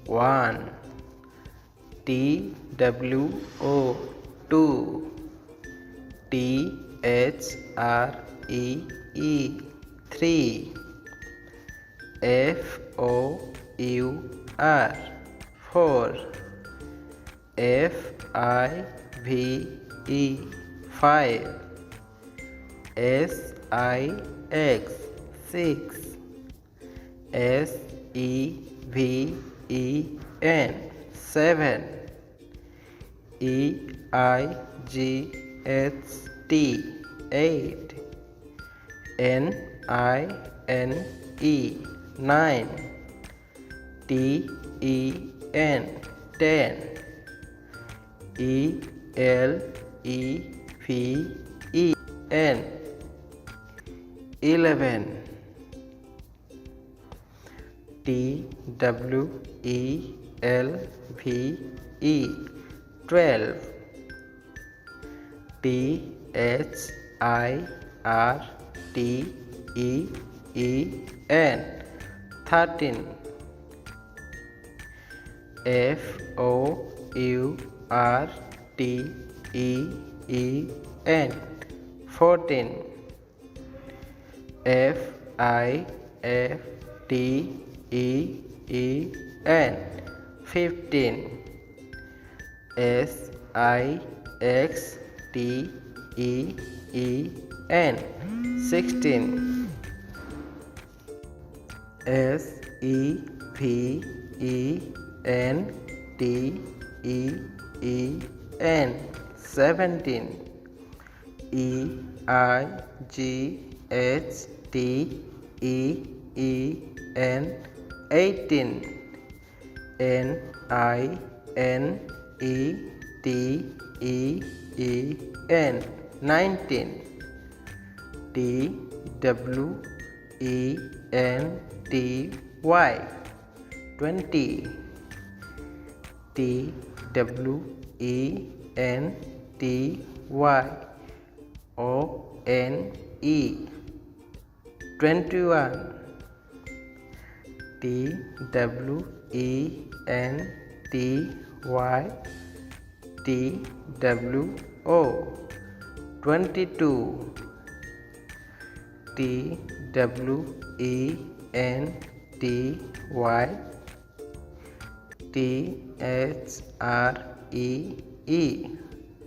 one, TWO 2, THREE 3, FOUR 4, FIVE 5, SIX 6, SEVEN 7, EIGHT 8, NINE 9, TEN 10, ELEVEN 11, TWELVE 12, THIRTEN 13, FOURTEN 14, FIFTEN 15, SIXTEN 16, SEVENTEN 17, EIGHTEN 18, NINETEN 19, TWENTY 20, TWENTYONE 21, TWENTYTWO 22,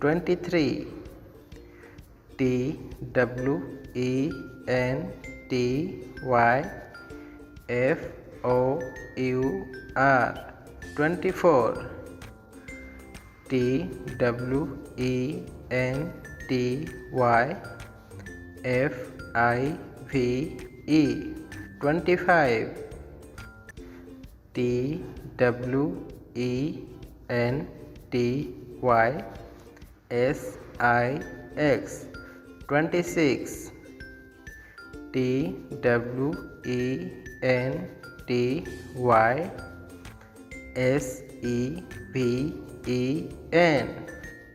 TWENTYTHREE 23, TWENTYFOUR 24, TWENTYFIVE 25, TWENTYSIX 26,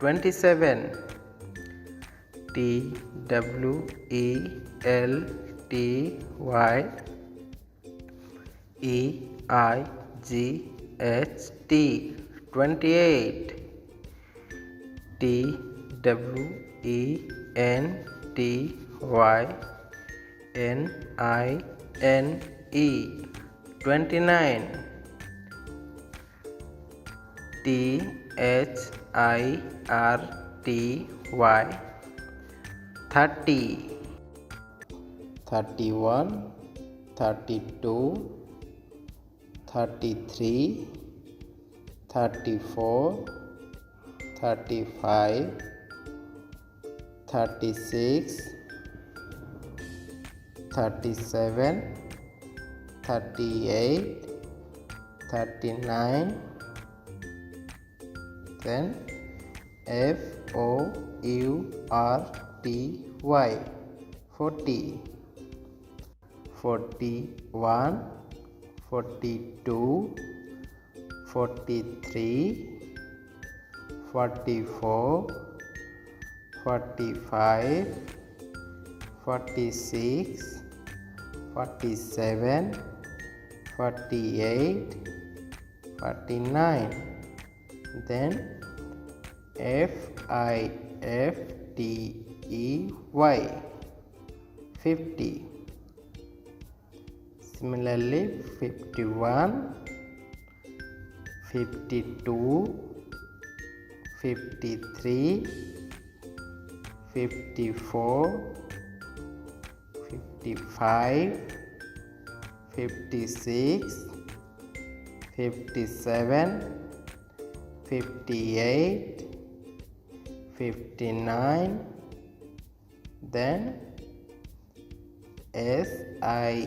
TWENTYSEVEN 27, TWELTYEIGHT 28, TWENTYNINE 29, THIRTY 30, 31, 32, 33, 34, 35, 36, 37, 38, 39, then FOURTY 40, 41, 42, 43, 44, 45, 46, 47, 48, 49. Then FIFTEY, 50. Similarly, 51, 52, 53, 54, 55, 56, 57, 58, 59. Then SIXTY,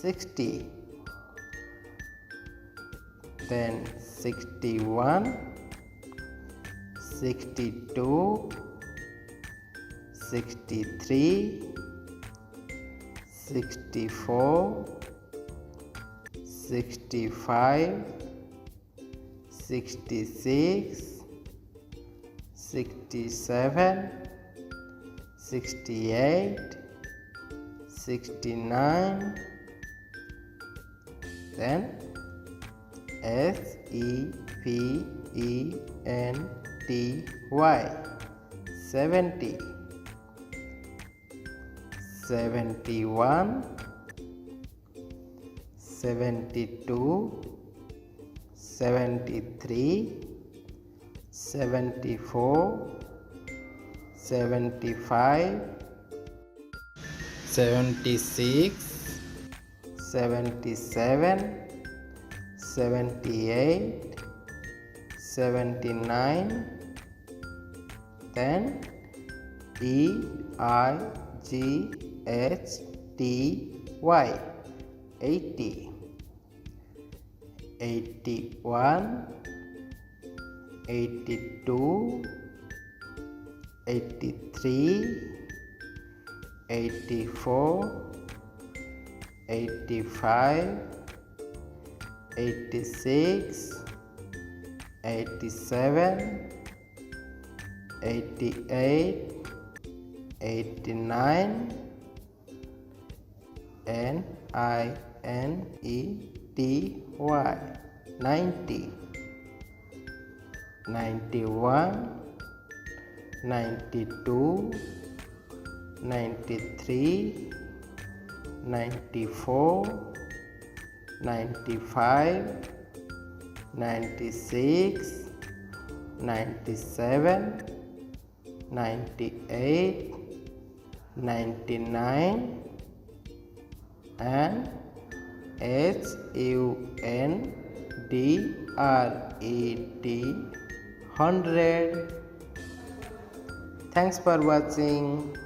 60. Then 61, 62, 63, 64, 65, 66, 67, 68, 69. Then SEVENTY, 70. 71, 72, 73, 74, 75, 76, 77, 78, 79. Then EIGHTY, 80. 81, 82, 83, 84, 85, 86, 87, 88, 89. NINETY, 90. 91, 92, 93, 94, 95, 96, 97, 98, 99. And HUNDRED, 100. Thanks for watching.